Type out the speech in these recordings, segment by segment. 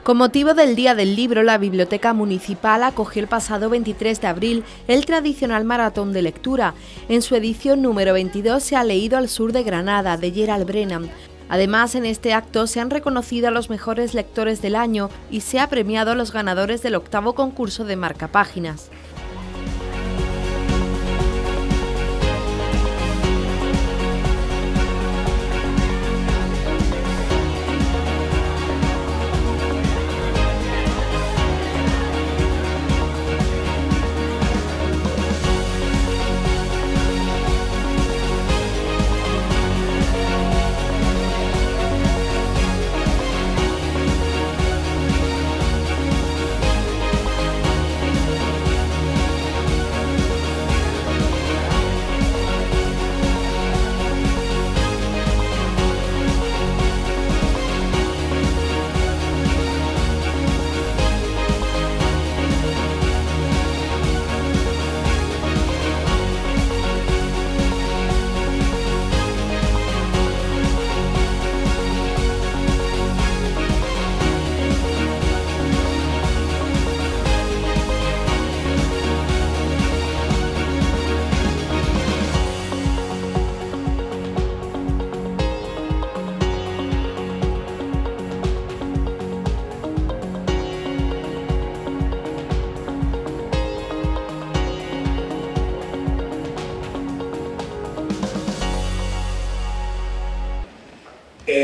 Con motivo del Día del Libro, la Biblioteca Municipal acogió el pasado 23 de abril el tradicional maratón de lectura. En su edición número 22 se ha leído Al sur de Granada, de Gerald Brennan. Además, en este acto se han reconocido a los mejores lectores del año y se ha premiado a los ganadores del 8º concurso de marcapáginas.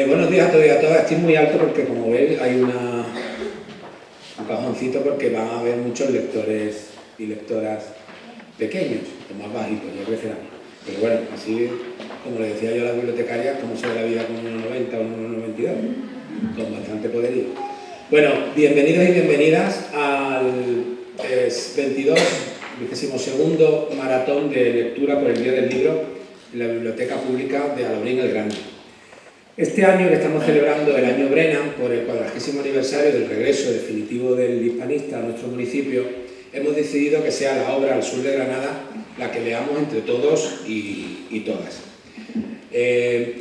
Buenos días a todos y a todas. Estoy muy alto porque, como veis, hay un cajoncito porque van a haber muchos lectores y lectoras pequeños, o más bajitos, ya crecerán. Pero bueno, así, como le decía yo a la bibliotecaria, como se ve la vida con 1,90 o 1,92, con bastante poderío. Bueno, bienvenidos y bienvenidas al 22º maratón de lectura por el Día del Libro en la Biblioteca Pública de Alhaurín el Grande. Este año que estamos celebrando el año Brennan, por el 40º aniversario del regreso definitivo del hispanista a nuestro municipio, hemos decidido que sea la obra Al sur de Granada la que leamos entre todos y todas.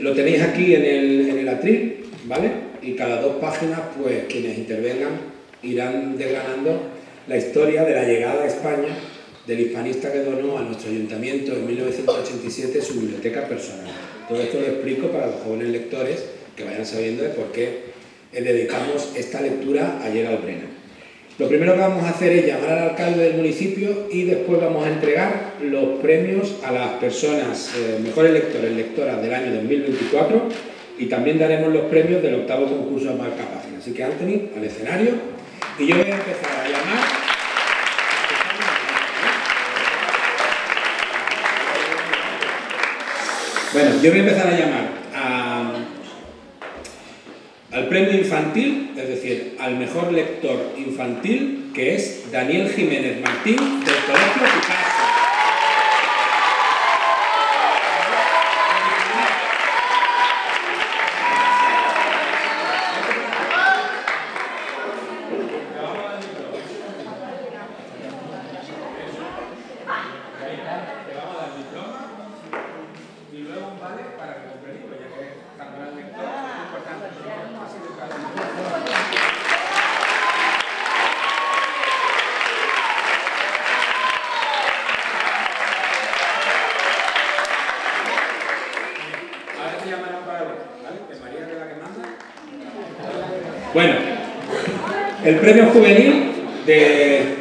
Lo tenéis aquí en el atril, ¿vale? Y cada 2 páginas, pues quienes intervengan irán desgranando la historia de la llegada a España del hispanista que donó a nuestro ayuntamiento en 1987 su biblioteca personal. Todo esto lo explico para los jóvenes lectores que vayan sabiendo de por qué dedicamos esta lectura a Gerald Brennan. Lo primero que vamos a hacer es llamar al alcalde del municipio y después vamos a entregar los premios a las personas mejores lectores y lectoras del año 2024 y también daremos los premios del 8º concurso de marcapáginas. Así que, Anthony, al escenario, y yo voy a empezar a llamar. Bueno, yo voy a empezar a llamar al premio infantil, es decir, al mejor lector infantil, que es Daniel Jiménez Martín, del Colegio Picasso. Bueno, el premio juvenil de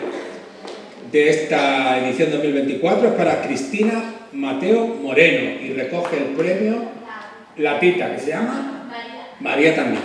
esta edición 2024 es para Cristina Mateo Moreno y recoge el premio La Pita, que se llama María también.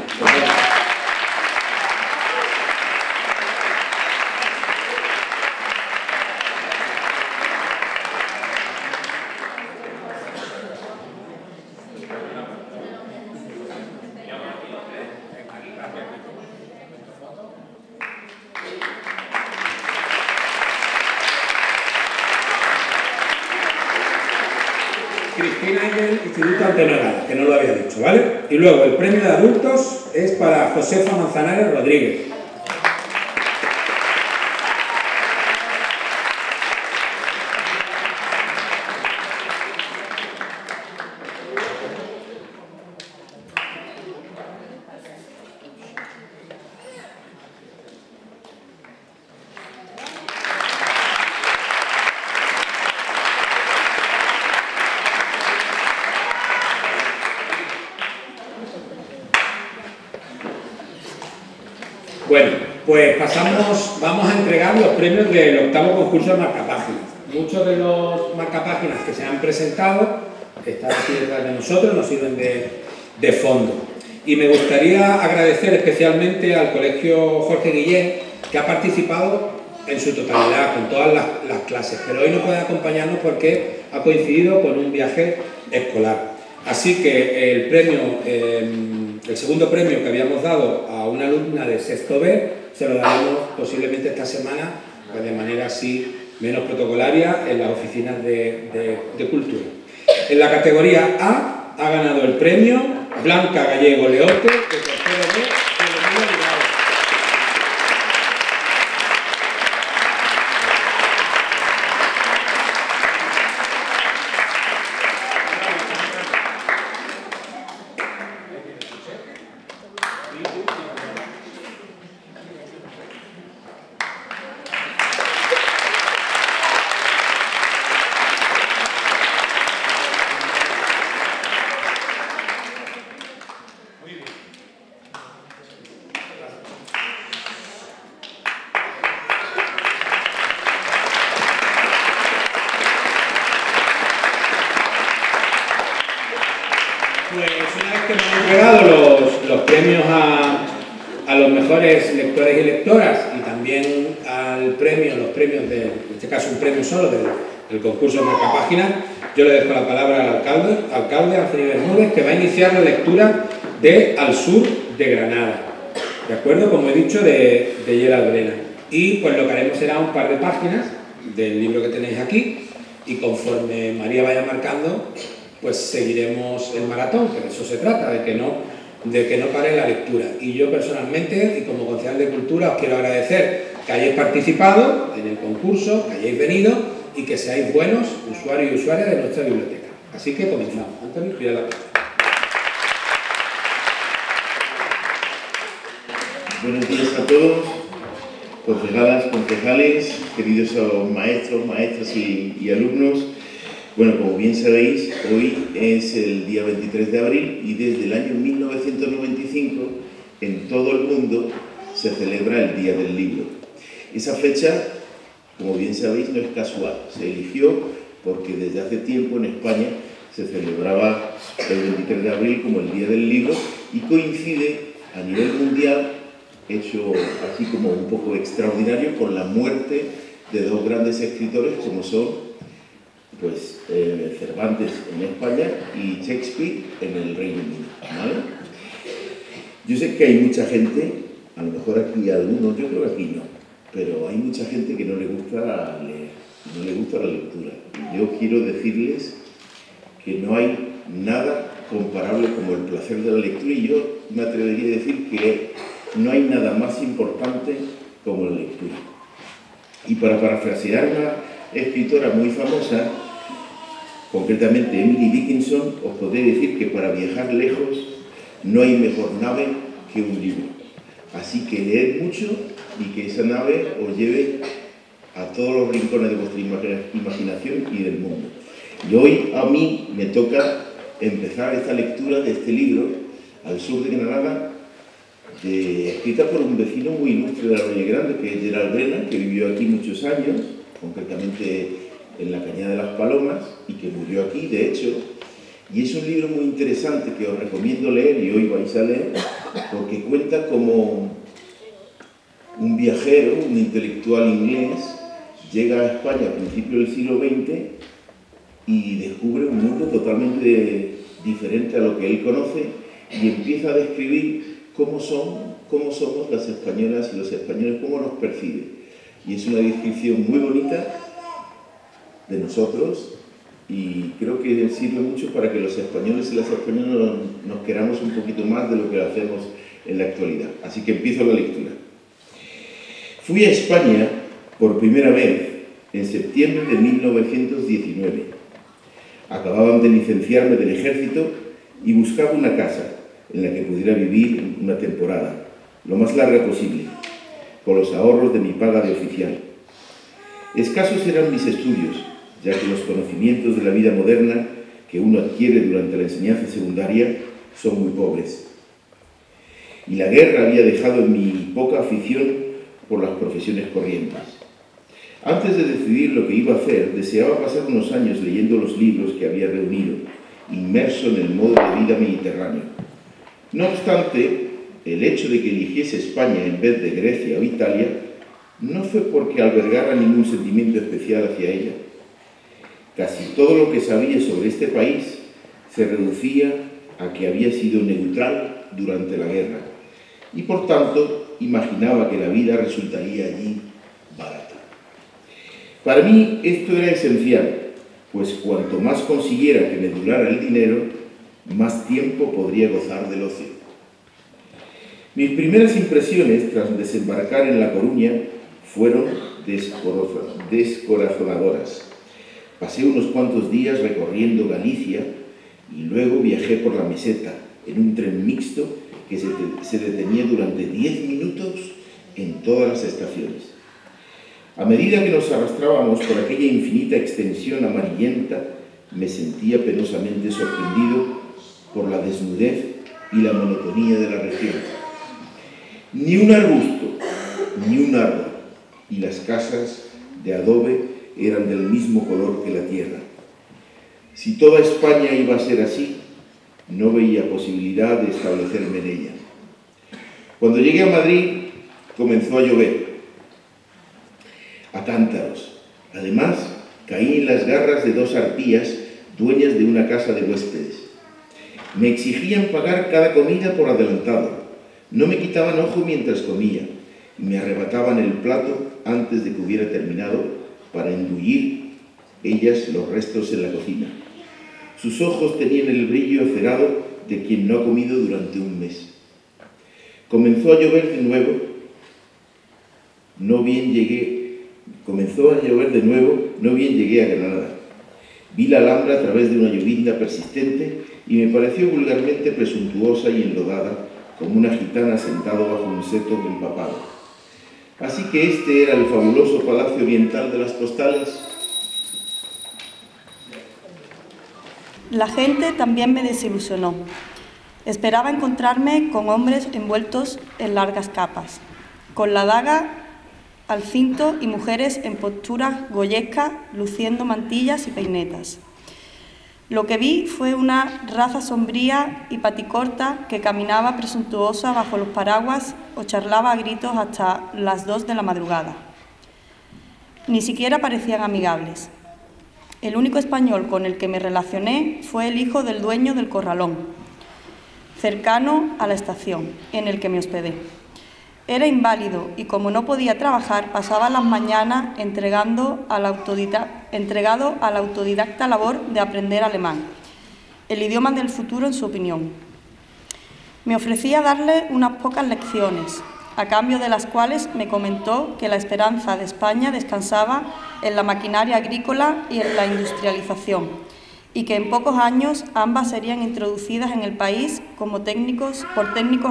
Cristina es del Instituto Antenora, que no lo había dicho, ¿vale? Y luego el premio de adultos es para Josefa Manzanares Rodríguez. Pues vamos a entregar los premios del 8º concurso de marcapáginas. Muchos de los marcapáginas que se han presentado están aquí detrás de nosotros, nos sirven de fondo. Y me gustaría agradecer especialmente al Colegio Jorge Guillén, que ha participado en su totalidad, con todas las clases, pero hoy no puede acompañarnos porque ha coincidido con un viaje escolar. Así que el segundo premio que habíamos dado a una alumna de sexto B, se lo daremos posiblemente esta semana, pues de manera así menos protocolaria, en las oficinas de cultura. En la categoría A ha ganado el premio Blanca Gallego Leote, de tercero B, de Bilbao. Pues una vez que hemos entregado los premios a los mejores lectores y lectoras y también los premios en este caso un premio solo del concurso de marcapáginas, yo le dejo la palabra al alcalde Antonio Bermúdez, que va a iniciar la lectura de Al sur de Granada, ¿de acuerdo? Como he dicho, de Gerald Brennan. Y pues lo que haremos será un par de páginas del libro que tenéis aquí y conforme María vaya marcando, pues seguiremos el maratón, que de eso se trata, de que no pare la lectura. Y yo personalmente, y como concejal de Cultura, os quiero agradecer que hayáis participado en el concurso, que hayáis venido y que seáis buenos usuarios y usuarias de nuestra biblioteca. Así que comenzamos. Antonio, cuida la palabra. Buenos días a todos, concejalas, concejales, queridos maestros, maestras y alumnos. Bueno, como bien sabéis, hoy es el día 23 de abril y desde el año 1995 en todo el mundo se celebra el Día del Libro. Esa fecha, como bien sabéis, no es casual, se eligió porque desde hace tiempo en España se celebraba el 23 de abril como el Día del Libro y coincide a nivel mundial, hecho así como un poco extraordinario, con la muerte de dos grandes escritores como son Cervantes en España y Shakespeare en el Reino Unido, ¿vale? Yo sé que hay mucha gente, a lo mejor aquí algunos, yo creo que aquí no, pero hay mucha gente que no le gusta leer, no le gusta la lectura. Y yo quiero decirles que no hay nada comparable como el placer de la lectura y yo me atrevería a decir que no hay nada más importante como la lectura. Y para parafrasear una escritora muy famosa, concretamente Emily Dickinson, os podré decir que para viajar lejos no hay mejor nave que un libro. Así que leed mucho y que esa nave os lleve a todos los rincones de vuestra imaginación y del mundo. Y hoy a mí me toca empezar esta lectura de este libro, Al sur de Granada, escrita por un vecino muy ilustre de la Valle Grande, que es Gerald Brennan, que vivió aquí muchos años, concretamente en la Cañada de las Palomas, y que murió aquí, de hecho, y es un libro muy interesante que os recomiendo leer, y hoy vais a leer, porque cuenta como un viajero, un intelectual inglés, llega a España a principios del siglo XX y descubre un mundo totalmente diferente a lo que él conoce y empieza a describir cómo somos las españolas y los españoles, cómo nos perciben. Y es una descripción muy bonita de nosotros y creo que sirve mucho para que los españoles y las españolas nos queramos un poquito más de lo que hacemos en la actualidad. Así que empiezo la lectura. Fui a España por primera vez en septiembre de 1919. Acababan de licenciarme del ejército y buscaba una casa en la que pudiera vivir una temporada, lo más larga posible, con los ahorros de mi paga de oficial. Escasos eran mis estudios, ya que los conocimientos de la vida moderna que uno adquiere durante la enseñanza secundaria son muy pobres. Y la guerra había dejado en mi poca afición por las profesiones corrientes. Antes de decidir lo que iba a hacer, deseaba pasar unos años leyendo los libros que había reunido, inmerso en el modo de vida mediterráneo. No obstante, el hecho de que eligiese España en vez de Grecia o Italia no fue porque albergara ningún sentimiento especial hacia ella. Casi todo lo que sabía sobre este país se reducía a que había sido neutral durante la guerra y, por tanto, imaginaba que la vida resultaría allí barata. Para mí esto era esencial, pues cuanto más consiguiera que me durara el dinero, más tiempo podría gozar del ocio. Mis primeras impresiones tras desembarcar en La Coruña fueron descorazonadoras. Pasé unos cuantos días recorriendo Galicia y luego viajé por la meseta en un tren mixto que se detenía durante 10 minutos en todas las estaciones. A medida que nos arrastrábamos por aquella infinita extensión amarillenta, me sentía penosamente sorprendido por la desnudez y la monotonía de la región. Ni un arbusto, ni un árbol, y las casas de adobe eran del mismo color que la tierra. Si toda España iba a ser así, no veía posibilidad de establecerme en ella. Cuando llegué a Madrid, comenzó a llover, a cántaros. Además, caí en las garras de 2 arpías, dueñas de una casa de huéspedes. Me exigían pagar cada comida por adelantado. No me quitaban ojo mientras comía y me arrebataban el plato antes de que hubiera terminado para endullir ellas los restos en la cocina. Sus ojos tenían el brillo acerado de quien no ha comido durante un mes. Comenzó a llover de nuevo, no bien llegué a Granada. Vi la Alhambra a través de una llovizna persistente y me pareció vulgarmente presuntuosa y enlodada, como una gitana sentada bajo un seto empapado. Así que este era el fabuloso Palacio Oriental de las Postales. La gente también me desilusionó. Esperaba encontrarme con hombres envueltos en largas capas, con la daga al cinto y mujeres en postura goyesca, luciendo mantillas y peinetas. Lo que vi fue una raza sombría y paticorta que caminaba presuntuosa bajo los paraguas o charlaba a gritos hasta las 2 de la madrugada. Ni siquiera parecían amigables. El único español con el que me relacioné fue el hijo del dueño del corralón, cercano a la estación en el que me hospedé. Era inválido y, como no podía trabajar, pasaba las mañanas entregado a la autodidacta labor de aprender alemán, el idioma del futuro en su opinión. Me ofrecía darle unas pocas lecciones, a cambio de las cuales me comentó que la esperanza de España descansaba en la maquinaria agrícola y en la industrialización, y que en pocos años ambas serían introducidas en el país por técnicos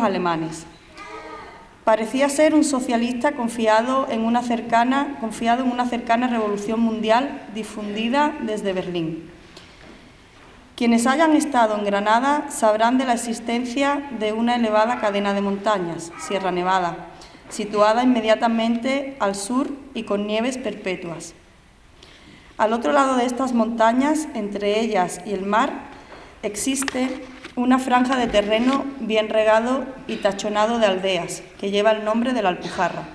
alemanes. Parecía ser un socialista confiado en una cercana revolución mundial difundida desde Berlín. Quienes hayan estado en Granada sabrán de la existencia de una elevada cadena de montañas, Sierra Nevada, situada inmediatamente al sur y con nieves perpetuas. Al otro lado de estas montañas, entre ellas y el mar, existe una franja de terreno bien regado y tachonado de aldeas, que lleva el nombre de la Alpujarra.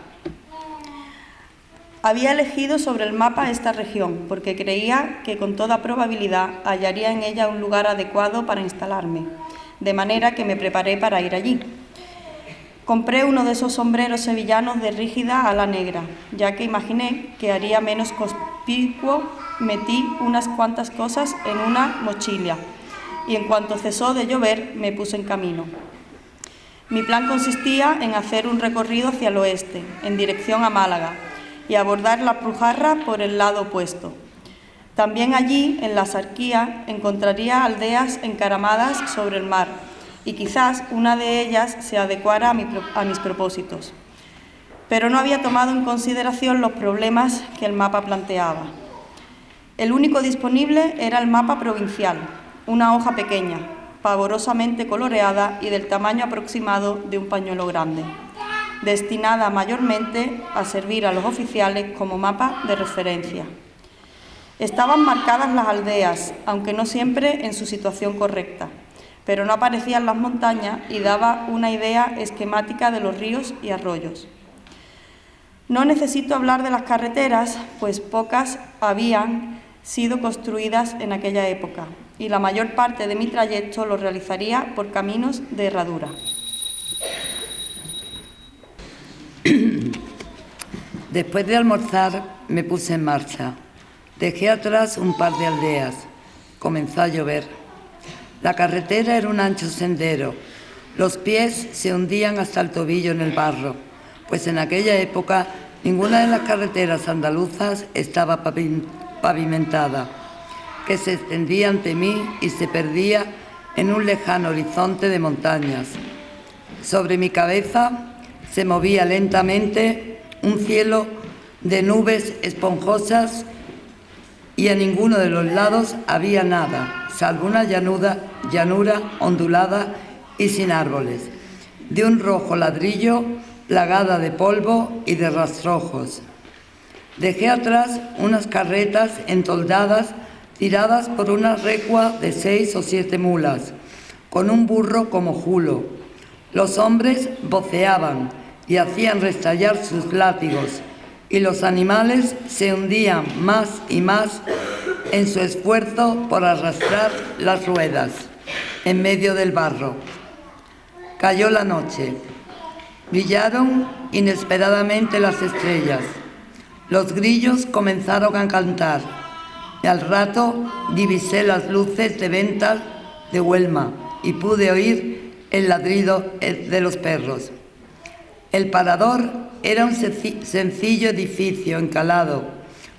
Había elegido sobre el mapa esta región, porque creía que con toda probabilidad hallaría en ella un lugar adecuado para instalarme, de manera que me preparé para ir allí. Compré uno de esos sombreros sevillanos de rígida ala negra, ya que imaginé que haría menos conspicuo. Metí unas cuantas cosas en una mochila y en cuanto cesó de llover me puse en camino. Mi plan consistía en hacer un recorrido hacia el oeste, en dirección a Málaga, y abordar la Alpujarra por el lado opuesto. También allí, en la Sarquía, encontraría aldeas encaramadas sobre el mar, y quizás una de ellas se adecuara a mis propósitos. Pero no había tomado en consideración los problemas que el mapa planteaba. El único disponible era el mapa provincial, una hoja pequeña, pavorosamente coloreada y del tamaño aproximado de un pañuelo grande. destinada mayormente a servir a los oficiales como mapa de referencia. Estaban marcadas las aldeas, aunque no siempre en su situación correcta, pero no aparecían las montañas y daba una idea esquemática de los ríos y arroyos. No necesito hablar de las carreteras, pues pocas habían sido construidas en aquella época, y la mayor parte de mi trayecto lo realizaría por caminos de herradura. Después de almorzar me puse en marcha. Dejé atrás un par de aldeas. Comenzó a llover. La carretera era un ancho sendero. Los pies se hundían hasta el tobillo en el barro, pues en aquella época ninguna de las carreteras andaluzas estaba pavimentada, que se extendía ante mí y se perdía en un lejano horizonte de montañas. Sobre mi cabeza se movía lentamente un cielo de nubes esponjosas y a ninguno de los lados había nada, salvo una llanura ondulada y sin árboles, de un rojo ladrillo plagada de polvo y de rastrojos. Dejé atrás unas carretas entoldadas tiradas por una recua de 6 o 7 mulas, con un burro como julo. Los hombres voceaban y hacían restallar sus látigos, y los animales se hundían más y más en su esfuerzo por arrastrar las ruedas en medio del barro. Cayó la noche. Brillaron inesperadamente las estrellas. Los grillos comenzaron a cantar y al rato divisé las luces de ventas de Huelma y pude oír el ladrido de los perros. El parador era un sencillo edificio encalado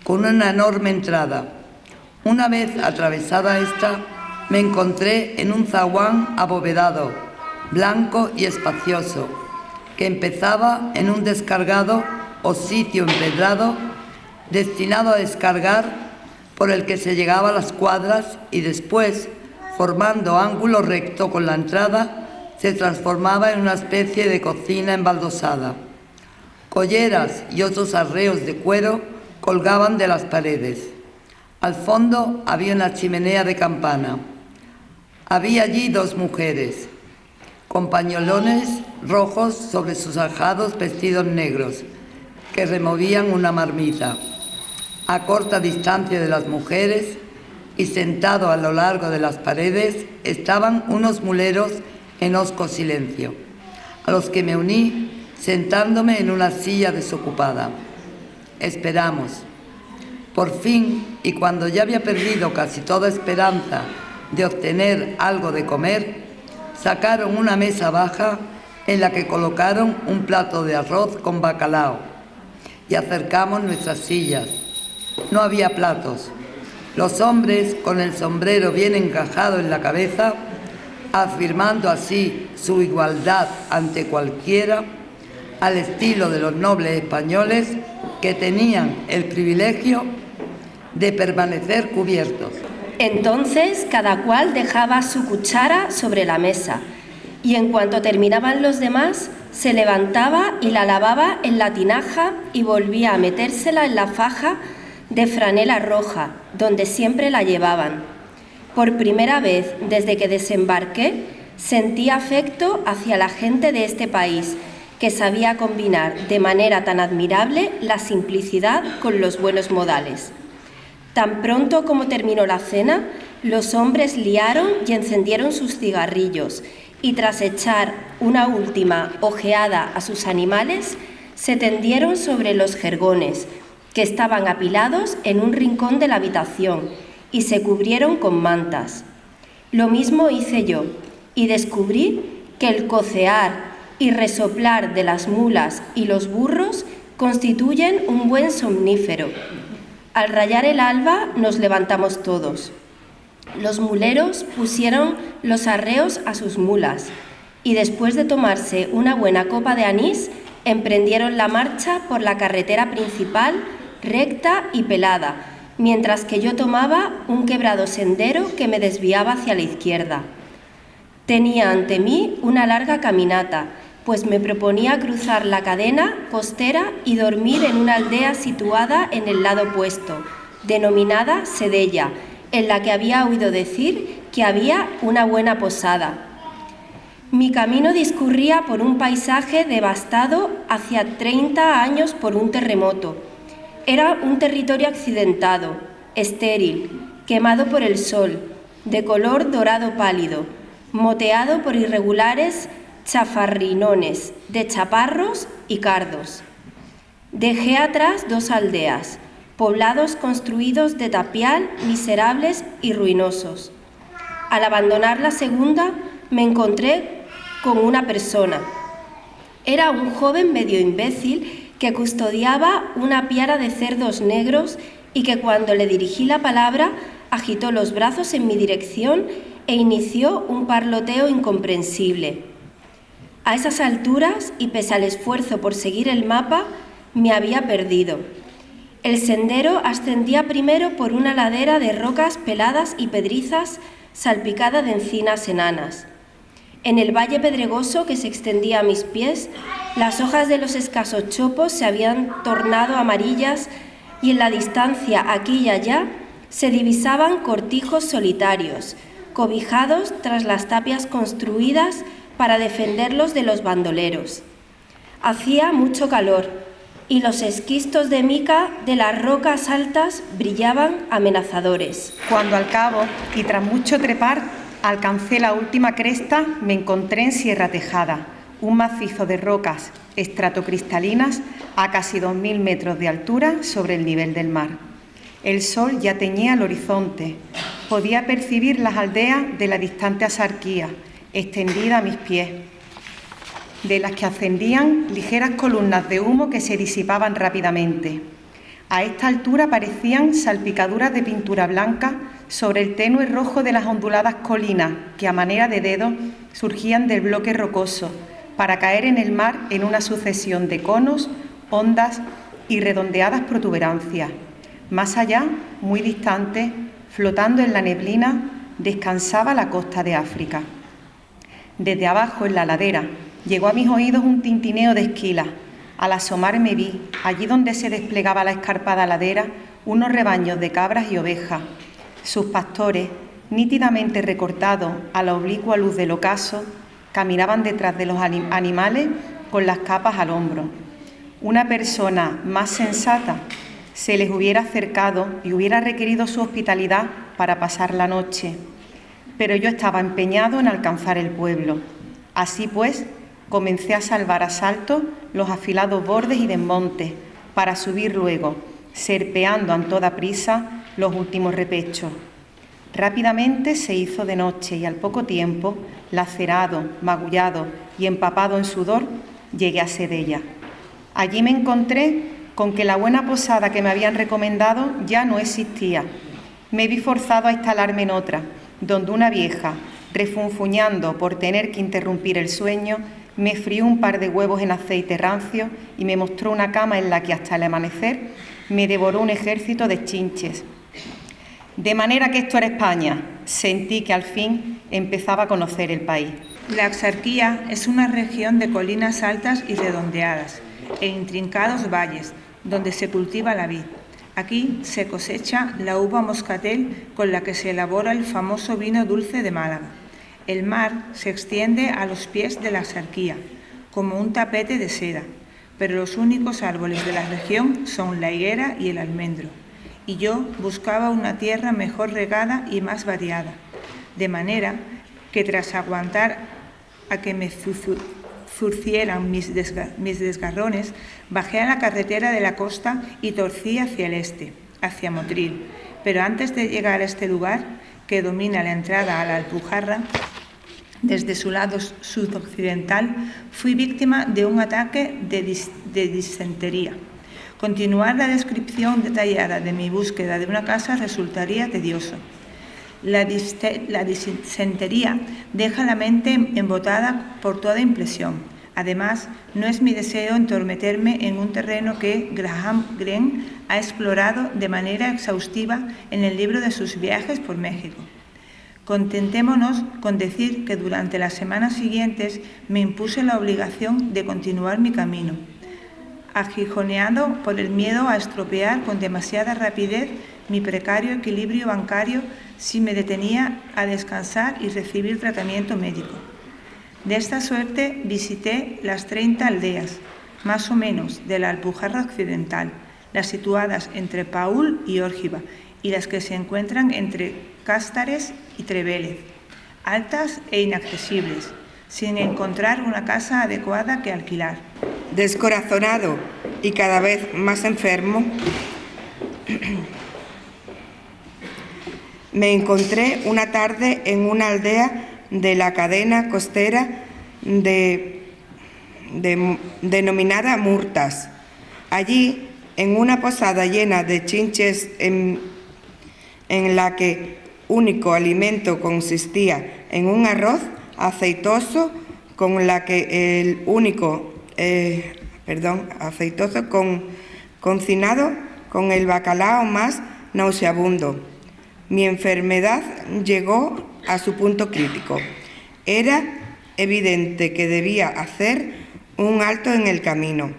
con una enorme entrada. Una vez atravesada esta, me encontré en un zaguán abovedado, blanco y espacioso, que empezaba en un descargado o sitio empedrado destinado a descargar, por el que se llegaba a las cuadras y después, formando ángulo recto con la entrada, se transformaba en una especie de cocina embaldosada. Colleras y otros arreos de cuero colgaban de las paredes. Al fondo había una chimenea de campana. Había allí 2 mujeres, con pañolones rojos sobre sus ajados vestidos negros, que removían una marmita. A corta distancia de las mujeres y sentado a lo largo de las paredes estaban unos muleros en hosco silencio, a los que me uní sentándome en una silla desocupada. Esperamos. Por fin, y cuando ya había perdido casi toda esperanza de obtener algo de comer, sacaron una mesa baja en la que colocaron un plato de arroz con bacalao y acercamos nuestras sillas. No había platos. Los hombres, con el sombrero bien encajado en la cabeza, afirmando así su igualdad ante cualquiera, al estilo de los nobles españoles que tenían el privilegio de permanecer cubiertos. Entonces cada cual dejaba su cuchara sobre la mesa y en cuanto terminaban los demás se levantaba y la lavaba en la tinaja y volvía a metérsela en la faja de franela roja, donde siempre la llevaban. Por primera vez desde que desembarqué sentí afecto hacia la gente de este país, que sabía combinar de manera tan admirable la simplicidad con los buenos modales. Tan pronto como terminó la cena, los hombres liaron y encendieron sus cigarrillos y tras echar una última ojeada a sus animales, se tendieron sobre los jergones, que estaban apilados en un rincón de la habitación, y se cubrieron con mantas. Lo mismo hice yo, y descubrí que el cocear y resoplar de las mulas y los burros constituyen un buen somnífero. Al rayar el alba nos levantamos todos. Los muleros pusieron los arreos a sus mulas y después de tomarse una buena copa de anís, emprendieron la marcha por la carretera principal recta y pelada, mientras que yo tomaba un quebrado sendero que me desviaba hacia la izquierda. Tenía ante mí una larga caminata, pues me proponía cruzar la cadena costera y dormir en una aldea situada en el lado opuesto, denominada Sedella, en la que había oído decir que había una buena posada. Mi camino discurría por un paisaje devastado hacía 30 años por un terremoto. Era un territorio accidentado, estéril, quemado por el sol, de color dorado pálido, moteado por irregulares chafarrinones de chaparros y cardos. Dejé atrás 2 aldeas, poblados construidos de tapial, miserables y ruinosos. Al abandonar la segunda, me encontré con una persona. Era un joven medio imbécil que custodiaba una piara de cerdos negros y que cuando le dirigí la palabra agitó los brazos en mi dirección e inició un parloteo incomprensible. A esas alturas, y pese al esfuerzo por seguir el mapa, me había perdido. El sendero ascendía primero por una ladera de rocas peladas y pedrizas salpicada de encinas enanas. En el valle pedregoso que se extendía a mis pies, las hojas de los escasos chopos se habían tornado amarillas y en la distancia, aquí y allá, se divisaban cortijos solitarios, cobijados tras las tapias construidas para defenderlos de los bandoleros. Hacía mucho calor y los esquistos de mica de las rocas altas brillaban amenazadores. Cuando al cabo, y tras mucho trepar, alcancé la última cresta, me encontré en Sierra Tejada, un macizo de rocas estratocristalinas a casi 2000 metros de altura sobre el nivel del mar. El sol ya teñía el horizonte. Podía percibir las aldeas de la distante Axarquía, extendida a mis pies, de las que ascendían ligeras columnas de humo que se disipaban rápidamente. A esta altura parecían salpicaduras de pintura blanca sobre el tenue rojo de las onduladas colinas que a manera de dedos surgían del bloque rocoso para caer en el mar en una sucesión de conos, ondas y redondeadas protuberancias. Más allá, muy distante, flotando en la neblina, descansaba la costa de África. Desde abajo, en la ladera, llegó a mis oídos un tintineo de esquilas. Al asomarme vi, allí donde se desplegaba la escarpada ladera, unos rebaños de cabras y ovejas. Sus pastores, nítidamente recortados a la oblicua luz del ocaso, caminaban detrás de los animales con las capas al hombro. Una persona más sensata se les hubiera acercado y hubiera requerido su hospitalidad para pasar la noche, pero yo estaba empeñado en alcanzar el pueblo. Así pues, comencé a salvar a salto los afilados bordes y desmontes para subir luego, serpeando a toda prisa los últimos repechos. Rápidamente se hizo de noche y al poco tiempo, lacerado, magullado y empapado en sudor, llegué a Sedella. Allí me encontré con que la buena posada que me habían recomendado ya no existía. Me vi forzado a instalarme en otra, donde una vieja, refunfuñando por tener que interrumpir el sueño, me frió un par de huevos en aceite rancio y me mostró una cama en la que hasta el amanecer me devoró un ejército de chinches. De manera que esto era España. Sentí que al fin empezaba a conocer el país. La Axarquía es una región de colinas altas y redondeadas e intrincados valles, donde se cultiva la vid. Aquí se cosecha la uva moscatel con la que se elabora el famoso vino dulce de Málaga. El mar se extiende a los pies de la Axarquía, como un tapete de seda, pero los únicos árboles de la región son la higuera y el almendro. Y yo buscaba una tierra mejor regada y más variada, de manera que tras aguantar a que me zurcieran mis desgarrones, bajé a la carretera de la costa y torcí hacia el este, hacia Motril. Pero antes de llegar a este lugar, que domina la entrada a la Alpujarra, desde su lado sudoccidental, fui víctima de un ataque de disentería. Continuar la descripción detallada de mi búsqueda de una casa resultaría tedioso. La disentería deja la mente embotada por toda impresión. Además, no es mi deseo entrometerme en un terreno que Graham Greene ha explorado de manera exhaustiva en el libro de sus viajes por México. Contentémonos con decir que durante las semanas siguientes me impuse la obligación de continuar mi camino, aguijoneado por el miedo a estropear con demasiada rapidez mi precario equilibrio bancario si me detenía a descansar y recibir tratamiento médico. De esta suerte visité las 30 aldeas, más o menos, de la Alpujarra Occidental, las situadas entre Paúl y Órgiva, y las que se encuentran entre Cástares y Trevélez, altas e inaccesibles, sin encontrar una casa adecuada que alquilar. Descorazonado y cada vez más enfermo, me encontré una tarde en una aldea de la cadena costera denominada Murtas. Allí, en una posada llena de chinches en la que único alimento consistía en un arroz aceitoso cocinado con el bacalao más nauseabundo. Mi enfermedad llegó a su punto crítico. Era evidente que debía hacer un alto en el camino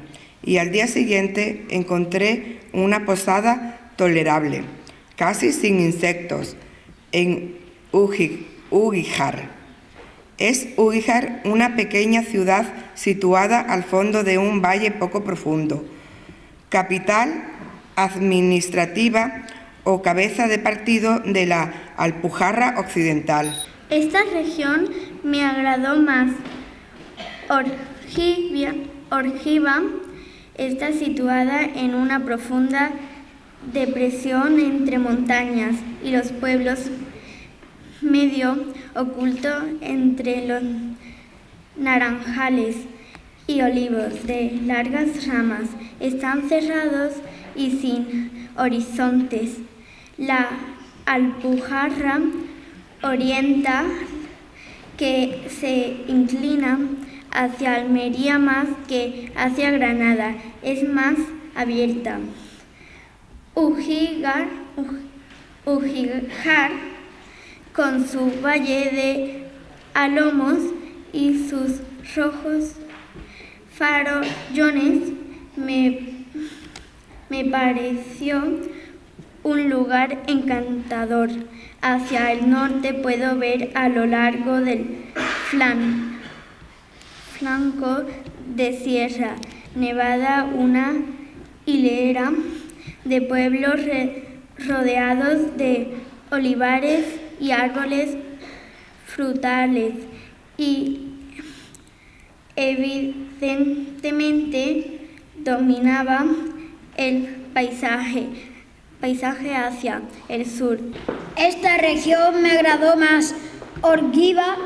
y al día siguiente encontré una posada tolerable, casi sin insectos, en Ugijar. Es Ugijar una pequeña ciudad situada al fondo de un valle poco profundo, capital administrativa o cabeza de partido de la Alpujarra Occidental. Esta región me agradó más. Órgiva está situada en una profunda depresión entre montañas y los pueblos, medio oculto entre los naranjales y olivos de largas ramas, están cerrados y sin horizontes. La Alpujarra Oriental, que se inclina hacia Almería más que hacia Granada, es más abierta. Ugijar, con su valle de alomos y sus rojos farollones, me pareció un lugar encantador. Hacia el norte puedo ver a lo largo del flanco de Sierra Nevada una hilera de pueblos rodeados de olivares y árboles frutales, y evidentemente dominaba el paisaje hacia el sur. Esta región me agradó más. Órgiva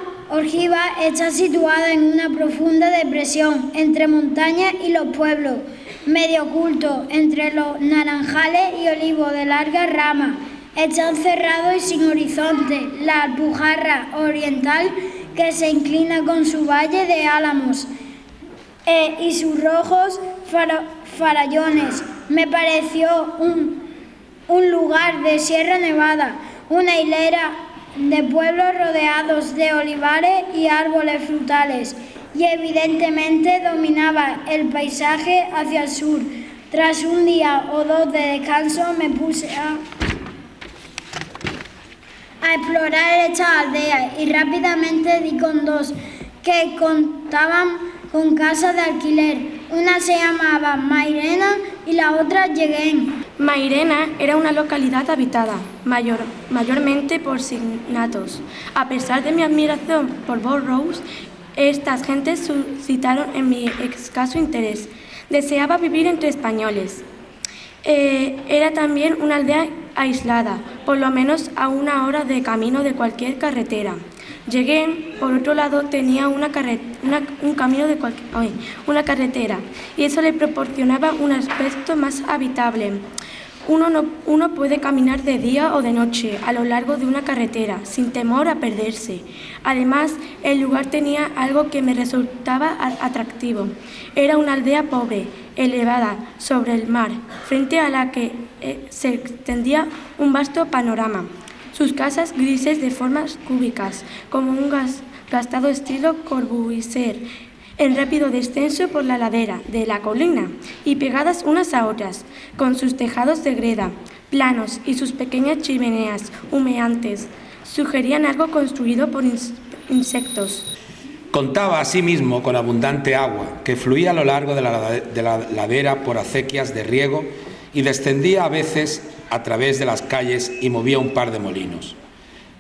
está situada en una profunda depresión entre montañas y los pueblos, medio oculto entre los naranjales y olivos de largas ramas. Está cerrado y sin horizonte. La Alpujarra Oriental, que se inclina con su valle de álamos y sus rojos farallones, me pareció un lugar de Sierra Nevada, una hilera de pueblos rodeados de olivares y árboles frutales, y evidentemente dominaba el paisaje hacia el sur. Tras un día o dos de descanso me puse a explorar estas aldeas y rápidamente di con dos que contaban con casas de alquiler. Una se llamaba Mairena y la otra Lleguén. Mairena era una localidad habitada, mayormente por signatos. A pesar de mi admiración por Burroughs, estas gentes suscitaron en mi escaso interés. Deseaba vivir entre españoles. Era también una aldea aislada, por lo menos a 1 hora de camino de cualquier carretera. Lleguén, por otro lado, tenía una carretera, y eso le proporcionaba un aspecto más habitable. Uno puede caminar de día o de noche a lo largo de una carretera, sin temor a perderse. Además, el lugar tenía algo que me resultaba atractivo. Era una aldea pobre, elevada sobre el mar, frente a la que se extendía un vasto panorama. sus casas grises de formas cúbicas, como un gastado estilo Corbusier, en rápido descenso por la ladera de la colina y pegadas unas a otras, con sus tejados de greda, planos y sus pequeñas chimeneas humeantes, sugerían algo construido por insectos. Contaba asimismo con abundante agua que fluía a lo largo de la ladera por acequias de riego y descendía a veces a través de las calles y movía un par de molinos.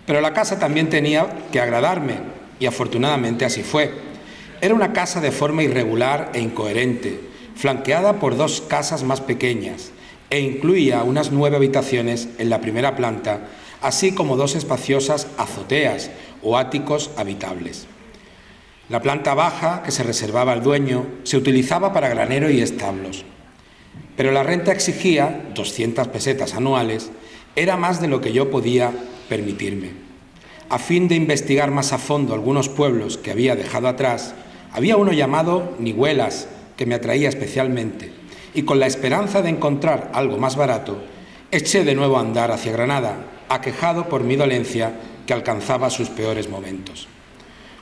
Pero la casa también tenía que agradarme, y afortunadamente así fue. Era una casa de forma irregular e incoherente, flanqueada por dos casas más pequeñas, e incluía unas 9 habitaciones en la primera planta, así como 2 espaciosas azoteas o áticos habitables. La planta baja, que se reservaba al dueño, se utilizaba para granero y establos. Pero la renta exigía 200 pesetas anuales, era más de lo que yo podía permitirme. A fin de investigar más a fondo algunos pueblos que había dejado atrás, había uno llamado Nihuelas, que me atraía especialmente, y con la esperanza de encontrar algo más barato, eché de nuevo a andar hacia Granada, aquejado por mi dolencia que alcanzaba sus peores momentos.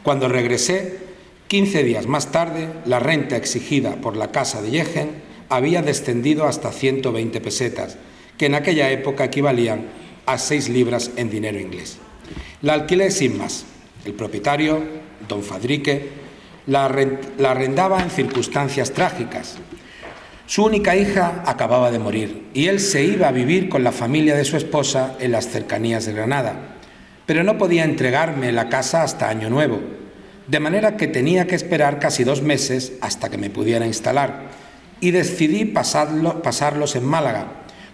Cuando regresé, 15 días más tarde, la renta exigida por la casa de Yegen había descendido hasta 120 pesetas, que en aquella época equivalían a 6 libras en dinero inglés. La alquilé sin más. El propietario, don Fadrique, la arrendaba en circunstancias trágicas. Su única hija acababa de morir y él se iba a vivir con la familia de su esposa en las cercanías de Granada, pero no podía entregarme la casa hasta Año Nuevo, de manera que tenía que esperar casi 2 meses hasta que me pudiera instalar, y decidí pasarlos en Málaga,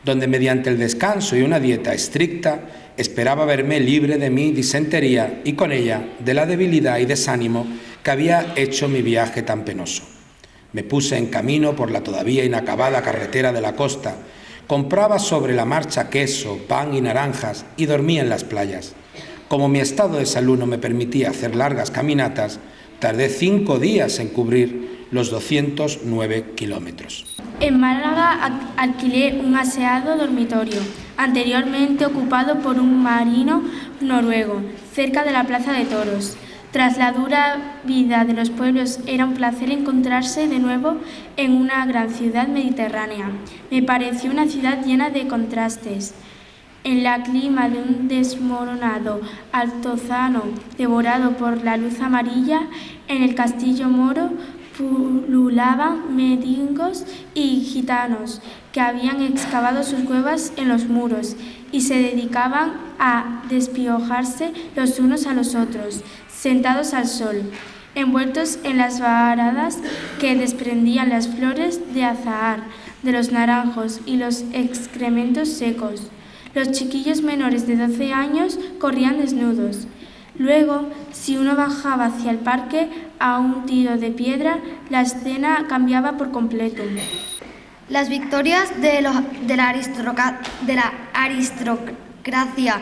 donde mediante el descanso y una dieta estricta esperaba verme libre de mi disentería y con ella de la debilidad y desánimo que había hecho mi viaje tan penoso. Me puse en camino por la todavía inacabada carretera de la costa, compraba sobre la marcha queso, pan y naranjas y dormía en las playas. Como mi estado de salud no me permitía hacer largas caminatas, tardé 5 días en cubrir los 209 kilómetros. En Málaga alquilé un aseado dormitorio, anteriormente ocupado por un marino noruego, cerca de la Plaza de Toros. Tras la dura vida de los pueblos, era un placer encontrarse de nuevo en una gran ciudad mediterránea. Me pareció una ciudad llena de contrastes. En el clima de un desmoronado altozano devorado por la luz amarilla, en el castillo moro pululaban mendigos y gitanos que habían excavado sus cuevas en los muros y se dedicaban a despiojarse los unos a los otros, sentados al sol, envueltos en las varadas que desprendían las flores de azahar, de los naranjos y los excrementos secos. Los chiquillos menores de 12 años corrían desnudos. Luego, si uno bajaba hacia el parque a un tiro de piedra, la escena cambiaba por completo. Las victorias de la aristocracia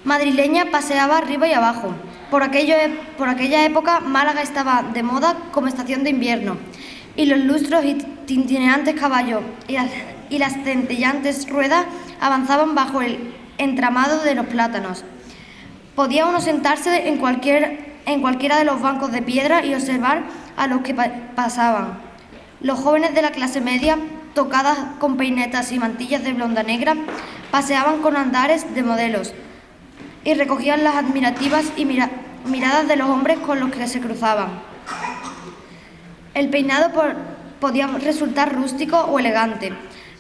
madrileña paseaba arriba y abajo. Por aquella época, Málaga estaba de moda como estación de invierno, y los lustros y tintineantes caballos y las centellantes ruedas avanzaban bajo el entramado de los plátanos. Podía uno sentarse en cualquiera de los bancos de piedra y observar a los que pasaban. Los jóvenes de la clase media, tocadas con peinetas y mantillas de blonda negra, paseaban con andares de modelos y recogían las admirativas y miradas de los hombres con los que se cruzaban. El peinado podía resultar rústico o elegante,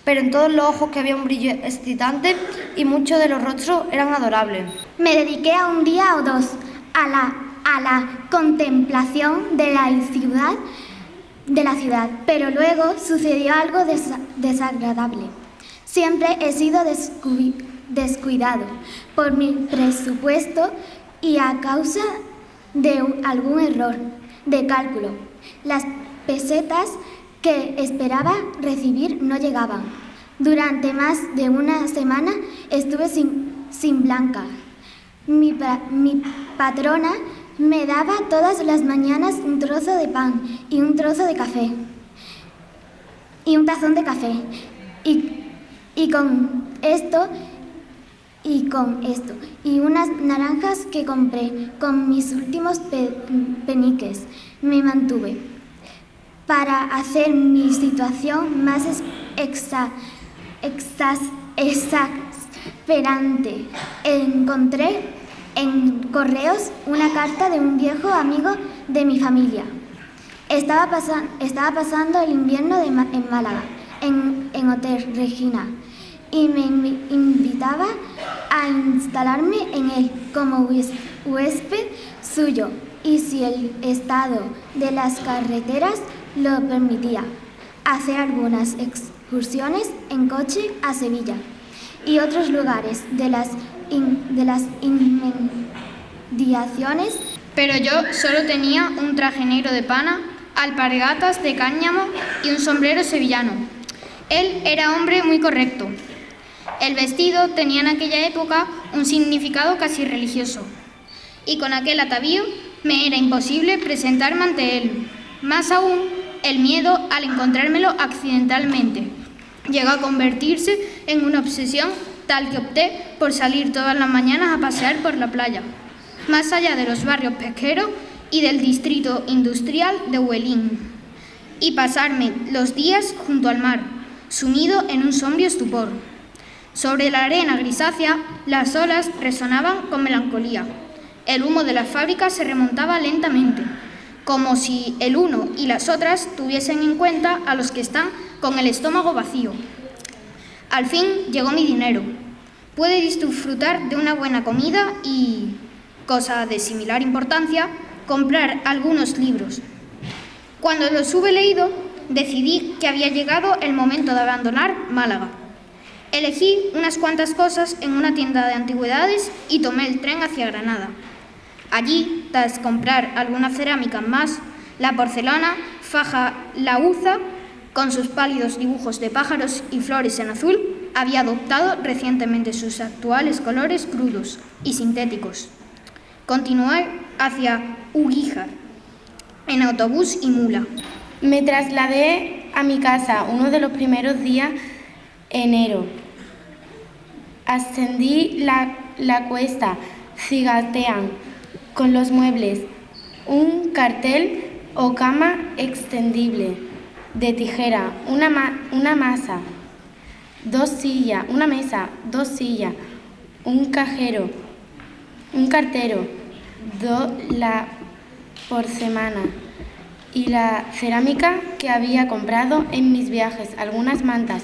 pero en todos los ojos que había un brillo excitante y muchos de los rostros eran adorables. Me dediqué a un día o 2 a la contemplación de la ciudad, pero luego sucedió algo desagradable. Siempre he sido descuidado por mi presupuesto y a causa de algún error de cálculo. Las pesetas que esperaba recibir no llegaban. Durante más de una semana estuve sin blanca. Mi patrona me daba todas las mañanas un trozo de pan y un trozo de café y un tazón de café. Y y con esto, y unas naranjas que compré con mis últimos peniques, me mantuve. Para hacer mi situación más exasperante, encontré en correos una carta de un viejo amigo de mi familia. Estaba pasando el invierno en Málaga, en Hotel Regina, y me invitaba a instalarme en él como huésped suyo, y si el estado de las carreteras lo permitía, hacer algunas excursiones en coche a Sevilla y otros lugares de las inmediaciones. Pero yo solo tenía un traje negro de pana, alpargatas de cáñamo y un sombrero sevillano. Él era hombre muy correcto. El vestido tenía en aquella época un significado casi religioso, y con aquel atavío me era imposible presentarme ante él. Más aún, el miedo al encontrármelo accidentalmente llegó a convertirse en una obsesión tal que opté por salir todas las mañanas a pasear por la playa, más allá de los barrios pesqueros y del distrito industrial de Huelín, y pasarme los días junto al mar, sumido en un sombrío estupor. Sobre la arena grisácea, las olas resonaban con melancolía. El humo de las fábricas se remontaba lentamente, como si el uno y las otras tuviesen en cuenta a los que están con el estómago vacío. Al fin llegó mi dinero. Pude disfrutar de una buena comida y, cosa de similar importancia, comprar algunos libros. Cuando los hube leído, decidí que había llegado el momento de abandonar Málaga. Elegí unas cuantas cosas en una tienda de antigüedades y tomé el tren hacia Granada. Allí, tras comprar algunas cerámicas más, la porcelana faja lauza, con sus pálidos dibujos de pájaros y flores en azul, había adoptado recientemente sus actuales colores crudos y sintéticos. Continué hacia Uguíjar, en autobús y mula. Me trasladé a mi casa uno de los primeros días de enero. Ascendí la cuesta Cigatean con los muebles, un cartel o cama extendible de tijera, una mesa, dos sillas, un cajero, un cartero, la porcelana y la cerámica que había comprado en mis viajes, algunas mantas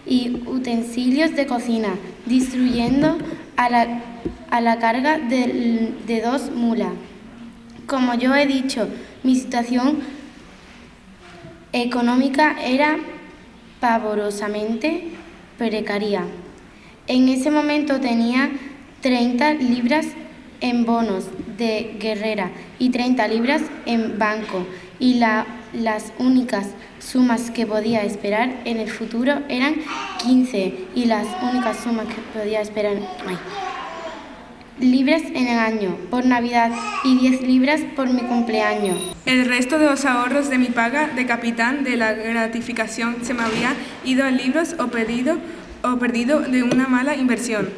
y utensilios de cocina, distribuyendo a la carga de 2 mulas. Como yo he dicho, mi situación económica era pavorosamente precaria. En ese momento tenía 30 libras en bonos de guerrera y 30 libras en banco, y las únicas sumas que podía esperar en el futuro eran 15, y las únicas sumas que podía esperar libras en el año por Navidad y 10 libras por mi cumpleaños. El resto de los ahorros de mi paga de capitán de la gratificación se me había ido en libros o perdido de una mala inversión.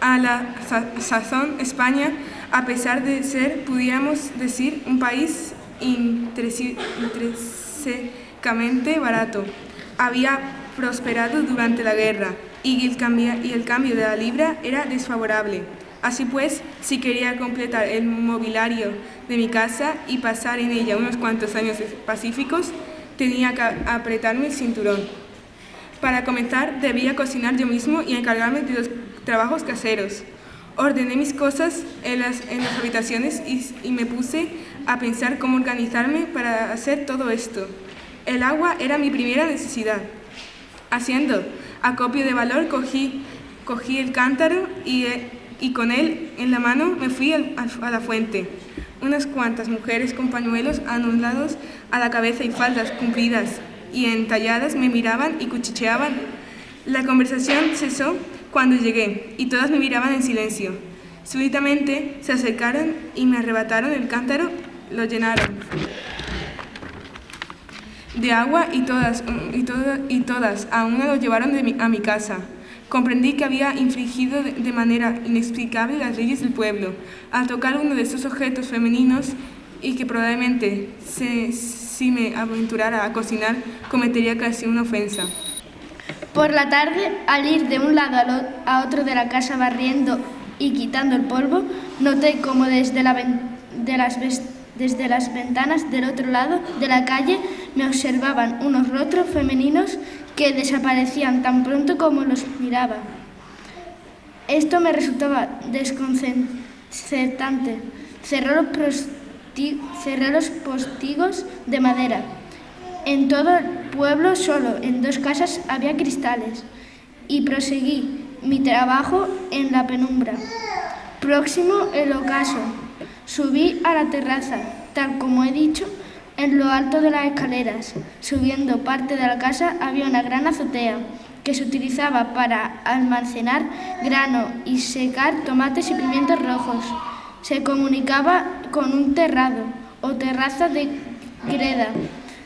A la sazón, España, a pesar de ser, pudiéramos decir, un país intrínsecamente barato, había prosperado durante la guerra y el cambio de la libra era desfavorable. Así pues, si quería completar el mobiliario de mi casa y pasar en ella unos cuantos años pacíficos, tenía que apretarme el cinturón. Para comenzar, debía cocinar yo mismo y encargarme de los trabajos caseros. Ordené mis cosas en las habitaciones y me puse a pensar cómo organizarme para hacer todo esto. El agua era mi primera necesidad. Haciendo acopio de valor, cogí el cántaro y con él en la mano me fui a la fuente. Unas cuantas mujeres con pañuelos anulados a la cabeza y faldas cumplidas y entalladas me miraban y cuchicheaban. La conversación cesó cuando llegué y todas me miraban en silencio. Súbitamente se acercaron y me arrebataron el cántaro, lo llenaron de agua y todas a una lo llevaron a mi casa. Comprendí que había infringido de manera inexplicable las leyes del pueblo al tocar uno de esos objetos femeninos y que probablemente, si me aventurara a cocinar, cometería casi una ofensa. Por la tarde, al ir de un lado a otro de la casa barriendo y quitando el polvo, noté como desde las ventanas del otro lado de la calle me observaban unos rostros femeninos que desaparecían tan pronto como los miraba. Esto me resultaba desconcertante. Cerré los postigos de madera. En todo el pueblo, solo en 2 casas había cristales, y proseguí mi trabajo en la penumbra. Próximo el ocaso, subí a la terraza, tal como he dicho, en lo alto de las escaleras. Subiendo parte de la casa había una gran azotea que se utilizaba para almacenar grano y secar tomates y pimientos rojos. Se comunicaba con un terrado o terraza de greda.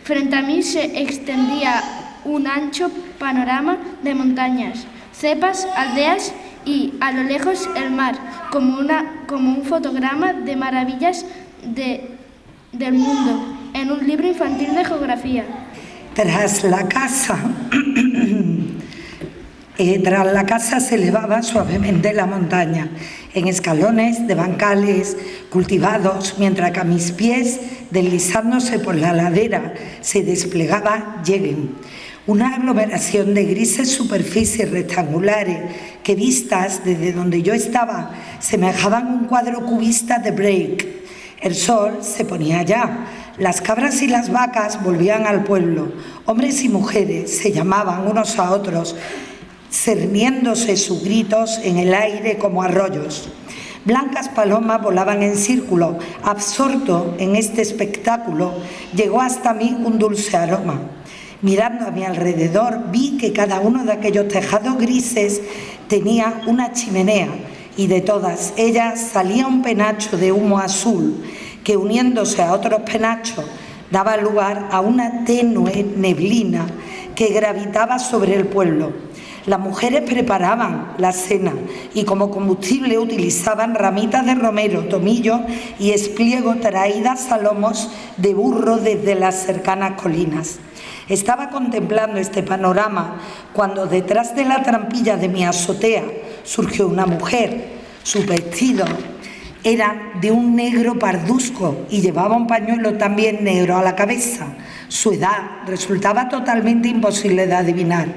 Frente a mí se extendía un ancho panorama de montañas, cepas, aldeas y, a lo lejos, el mar, como un fotograma de maravillas del mundo, en un libro infantil de geografía. Tras la casa se elevaba suavemente la montaña, en escalones de bancales cultivados, mientras que a mis pies, deslizándose por la ladera, se desplegaba Yegen, una aglomeración de grises superficies rectangulares que, vistas desde donde yo estaba, semejaban un cuadro cubista de Break. El sol se ponía ya. Las cabras y las vacas volvían al pueblo. Hombres y mujeres se llamaban unos a otros, cerniéndose sus gritos en el aire como arroyos. Blancas palomas volaban en círculo. Absorto en este espectáculo, llegó hasta mí un dulce aroma. Mirando a mi alrededor, vi que cada uno de aquellos tejados grises tenía una chimenea, y de todas ellas salía un penacho de humo azul que, uniéndose a otros penachos, daba lugar a una tenue neblina que gravitaba sobre el pueblo. Las mujeres preparaban la cena y como combustible utilizaban ramitas de romero, tomillo y espliego traídas a lomos de burro desde las cercanas colinas. Estaba contemplando este panorama cuando detrás de la trampilla de mi azotea surgió una mujer. Su vestido era de un negro parduzco y llevaba un pañuelo también negro a la cabeza. Su edad resultaba totalmente imposible de adivinar.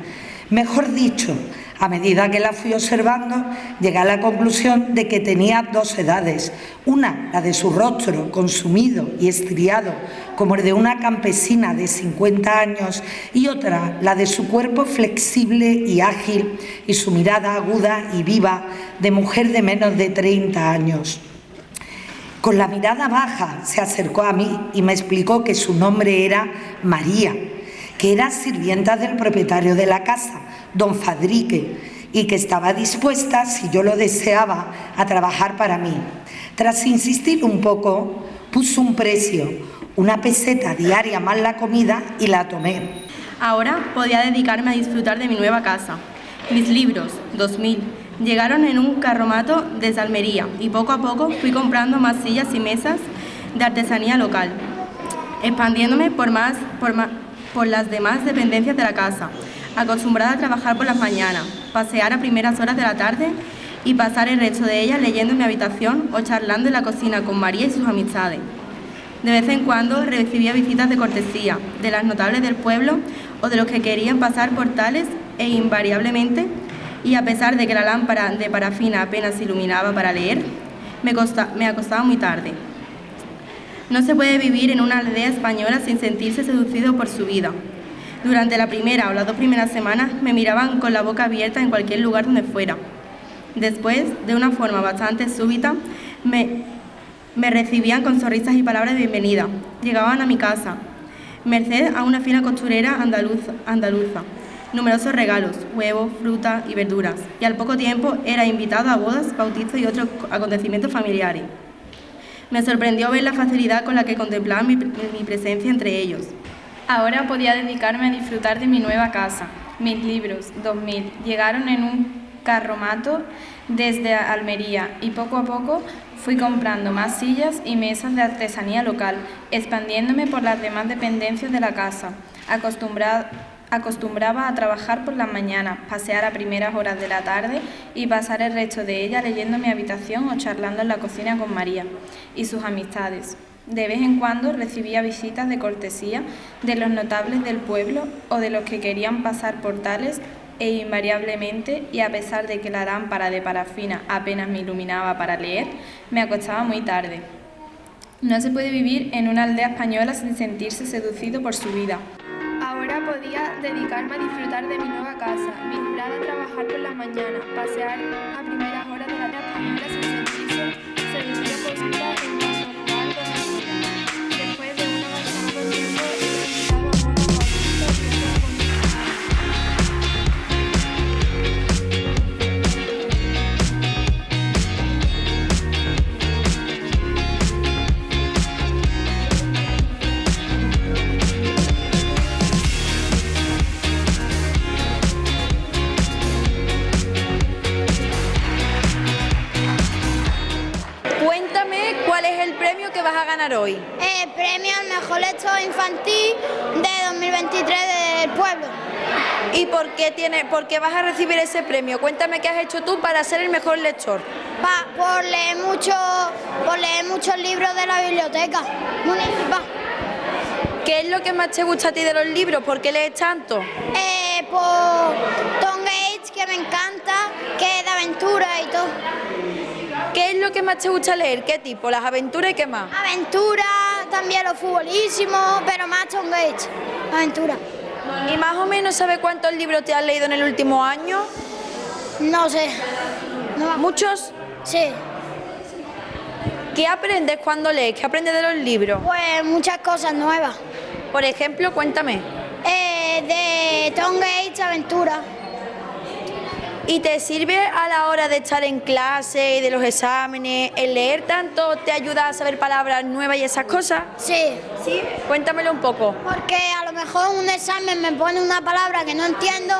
Mejor dicho, a medida que la fui observando, llegué a la conclusión de que tenía 2 edades. Una, la de su rostro, consumido y estriado, como el de una campesina de 50 años, y otra, la de su cuerpo flexible y ágil, y su mirada aguda y viva, de mujer de menos de 30 años. Con la mirada baja se acercó a mí y me explicó que su nombre era María, que era sirvienta del propietario de la casa, don Fadrique, y que estaba dispuesta, si yo lo deseaba, a trabajar para mí. Tras insistir un poco, puso un precio, 1 peseta diaria más la comida, y la tomé. Ahora podía dedicarme a disfrutar de mi nueva casa. Mis libros, 2000, llegaron en un carromato desde Almería y poco a poco fui comprando más sillas y mesas de artesanía local, expandiéndome por las demás dependencias de la casa, acostumbrada a trabajar por las mañanas, pasear a primeras horas de la tarde y pasar el resto de ellas leyendo en mi habitación o charlando en la cocina con María y sus amistades. De vez en cuando recibía visitas de cortesía, de las notables del pueblo o de los que querían pasar por tales, e invariablemente, y a pesar de que la lámpara de parafina apenas iluminaba para leer, me acostaba muy tarde. No se puede vivir en una aldea española sin sentirse seducido por su vida. Durante la primera o las 2 primeras semanas me miraban con la boca abierta en cualquier lugar donde fuera. Después, de una forma bastante súbita, me recibían con sonrisas y palabras de bienvenida. Llegaban a mi casa, merced a una fina costurera andaluza, numerosos regalos, huevos, fruta y verduras, y al poco tiempo era invitado a bodas, bautizos y otros acontecimientos familiares. Me sorprendió ver la facilidad con la que contemplaban mi presencia entre ellos. Ahora podía dedicarme a disfrutar de mi nueva casa. 1000 libros, 2000. Llegaron en un carromato desde Almería y poco a poco fui comprando más sillas y mesas de artesanía local, expandiéndome por las demás dependencias de la casa. Acostumbraba a trabajar por las mañanas, pasear a primeras horas de la tarde y pasar el resto de ella leyendo en mi habitación o charlando en la cocina con María y sus amistades. De vez en cuando recibía visitas de cortesía de los notables del pueblo o de los que querían pasar por tales e invariablemente, y a pesar de que la lámpara de parafina apenas me iluminaba para leer, me acostaba muy tarde. No se puede vivir en una aldea española sin sentirse seducido por su vida. Ahora podía dedicarme a disfrutar de mi nueva casa, vincular a trabajar por las mañanas, pasear a primeras horas de la tarde sin sentirse seducido por su vida en cuanto al lugar donde vivía. Después de un avanzado tiempo, he visitado a modo que vas a ganar hoy? El premio al mejor lector infantil de 2023 del pueblo. ¿Y por qué vas a recibir ese premio? Cuéntame qué has hecho tú para ser el mejor lector. Por leer muchos libros de la biblioteca municipal. ¿Qué es lo que más te gusta a ti de los libros? ¿Por qué lees tanto? Por Tom Gates, que me encanta, que es de aventura y todo. ¿Qué es lo que más te gusta leer? ¿Qué tipo? ¿Las aventuras y qué más? Aventura, también los futbolísimos, pero más Tom Gates, aventura. ¿Y más o menos sabes cuántos libros te has leído en el último año? No sé. ¿Muchos? Sí. ¿Qué aprendes cuando lees? ¿Qué aprendes de los libros? Pues muchas cosas nuevas. Por ejemplo, cuéntame. De Tom Gates, aventura. ¿Y te sirve a la hora de estar en clase y de los exámenes? ¿El leer tanto te ayuda a saber palabras nuevas y esas cosas? Sí. ¿Sí? Cuéntamelo un poco. Porque a lo mejor un examen me pone una palabra que no entiendo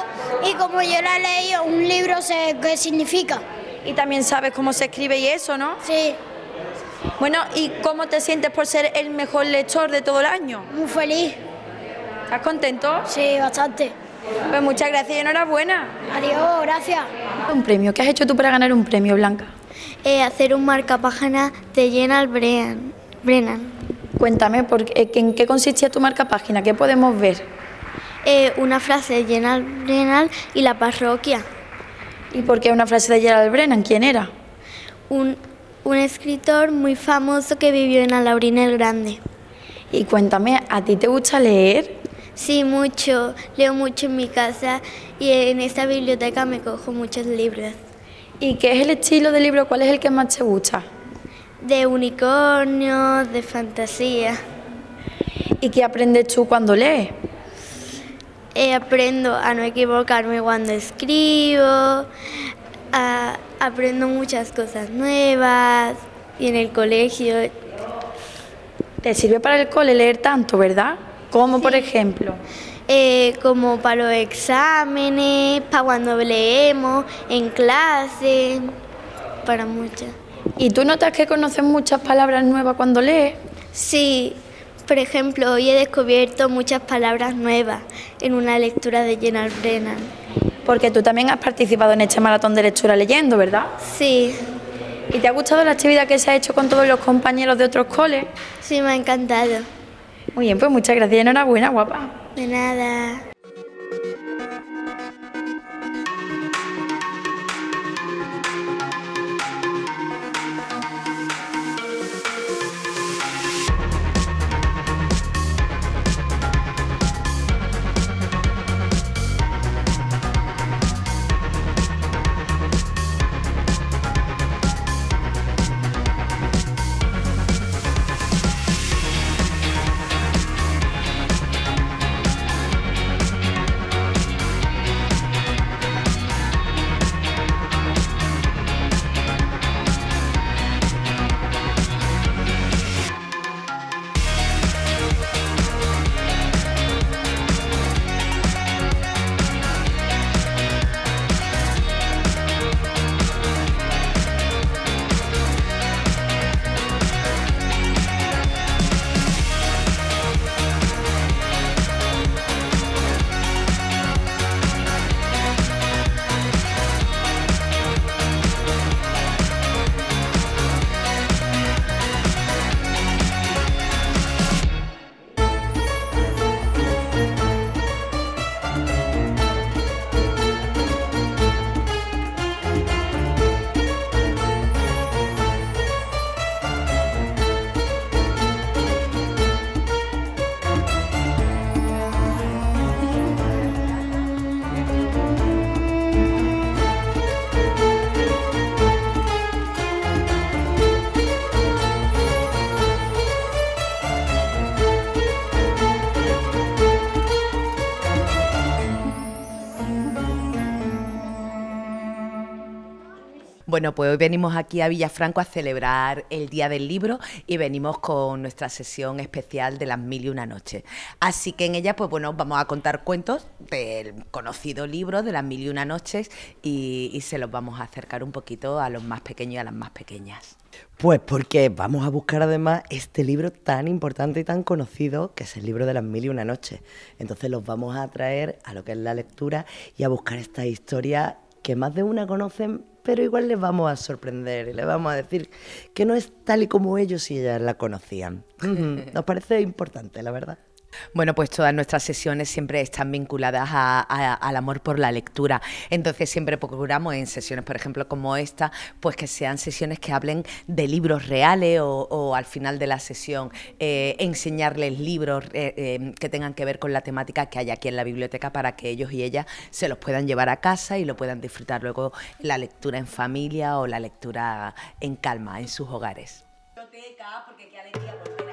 y como yo la he leído, un libro sé qué significa. Y también sabes cómo se escribe y eso, ¿no? Sí. Bueno, ¿y cómo te sientes por ser el mejor lector de todo el año? Muy feliz. ¿Estás contento? Sí, bastante. Pues muchas gracias y enhorabuena. Adiós, gracias. Un premio. ¿Qué has hecho tú para ganar un premio, Blanca? Hacer un marcapágina de Gerald Brennan. Cuéntame, ¿en qué consistía tu marcapágina? ¿Qué podemos ver? Una frase de Gerald Brennan y la parroquia. ¿Y por qué una frase de Gerald Brennan? ¿Quién era? Un escritor muy famoso que vivió en Alhaurín el Grande. Y cuéntame, ¿a ti te gusta leer? Sí, mucho. Leo mucho en mi casa y en esta biblioteca me cojo muchos libros. ¿Y qué es el estilo de libro? ¿Cuál es el que más te gusta? De unicornios, de fantasía. ¿Y qué aprendes tú cuando lees? Aprendo a no equivocarme cuando escribo, aprendo muchas cosas nuevas y en el colegio. ¿Te sirve para el cole leer tanto, verdad? ¿Cómo, por ejemplo? Como para los exámenes, para cuando leemos, en clase, para muchas. ¿Y tú notas que conoces muchas palabras nuevas cuando lees? Sí, por ejemplo, hoy he descubierto muchas palabras nuevas en una lectura de Gerald Brennan. Porque tú también has participado en este maratón de lectura leyendo, ¿verdad? Sí. ¿Y te ha gustado la actividad que se ha hecho con todos los compañeros de otros coles? Sí, me ha encantado. Muy bien, pues muchas gracias y enhorabuena, guapa. De nada. Bueno, pues hoy venimos aquí a Villafranco a celebrar el Día del Libro y venimos con nuestra sesión especial de las 1001 noches. Así que en ella, pues bueno, vamos a contar cuentos del conocido libro de las 1001 noches y se los vamos a acercar un poquito a los más pequeños y a las más pequeñas. Pues porque vamos a buscar además este libro tan importante y tan conocido que es el libro de las 1001 noches. Entonces los vamos a traer a lo que es la lectura y a buscar esta historia que más de una conocen, pero igual les vamos a sorprender y les vamos a decir que no es tal y como ellos y ellas la conocían. Nos parece importante, la verdad. Bueno, pues todas nuestras sesiones siempre están vinculadas al amor por la lectura. Entonces siempre procuramos en sesiones, por ejemplo, como esta, pues que sean sesiones que hablen de libros reales o al final de la sesión enseñarles libros que tengan que ver con la temática que hay aquí en la biblioteca para que ellos y ellas se los puedan llevar a casa y lo puedan disfrutar luego la lectura en familia o la lectura en calma en sus hogares. Biblioteca, porque qué alegría volver